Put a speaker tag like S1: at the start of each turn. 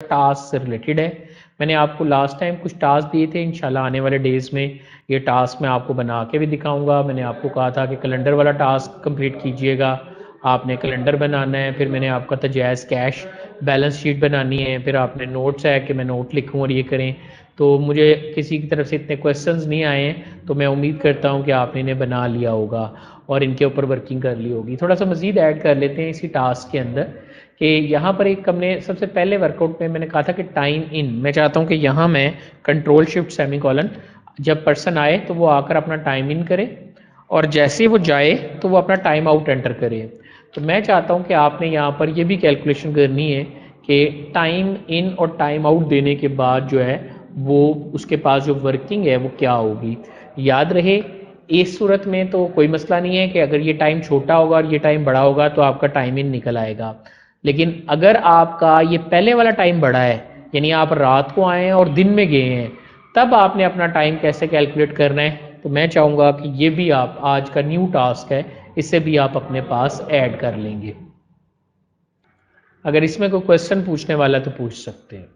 S1: Task से related है। मैंने आपको लास्ट टाइम कुछ टास्क दिए थे, इंशाल्लाह आने वाले डेज़ में ये टास्क मैं आपको बना के भी दिखाऊंगा। मैंने आपको कहा था कि कैलेंडर वाला टास्क कंप्लीट कीजिएगा, आपने कैलेंडर बनाना है, फिर मैंने आपका था जायज़ कैश बैलेंस शीट बनानी है, फिर आपने नोट्स है कि मैं नोट लिखूँ और ये करें। तो मुझे किसी की तरफ से इतने क्वेश्चंस नहीं आए हैं, तो मैं उम्मीद करता हूँ कि आपने इन्हें बना लिया होगा और इनके ऊपर वर्किंग कर ली होगी। थोड़ा सा मज़ीद ऐड कर लेते हैं इसी टास्क के अंदर कि यहाँ पर एक हमने सबसे पहले वर्कआउट में मैंने कहा था कि टाइम इन, मैं चाहता हूँ कि यहाँ मैं कंट्रोल शिफ्ट सेमीकोलन, जब पर्सन आए तो वो आकर अपना टाइम इन करे और जैसे वो जाए तो वो अपना टाइम आउट एंटर करे। तो मैं चाहता हूँ कि आपने यहाँ पर ये भी कैलकुलेशन करनी है कि टाइम इन और टाइम आउट देने के बाद जो है वो उसके पास जो वर्किंग है वो क्या होगी। याद रहे इस सूरत में तो कोई मसला नहीं है कि अगर ये टाइम छोटा होगा और ये टाइम बड़ा होगा तो आपका टाइम इन निकल आएगा। लेकिन अगर आपका ये पहले वाला टाइम बड़ा है, यानी आप रात को आए हैं और दिन में गए हैं, तब आपने अपना टाइम कैसे कैलकुलेट करना है। तो मैं चाहूँगा कि ये भी आप आज का न्यू टास्क है, इसे भी आप अपने पास ऐड कर लेंगे। अगर इसमें कोई क्वेश्चन पूछने वाला तो पूछ सकते हैं।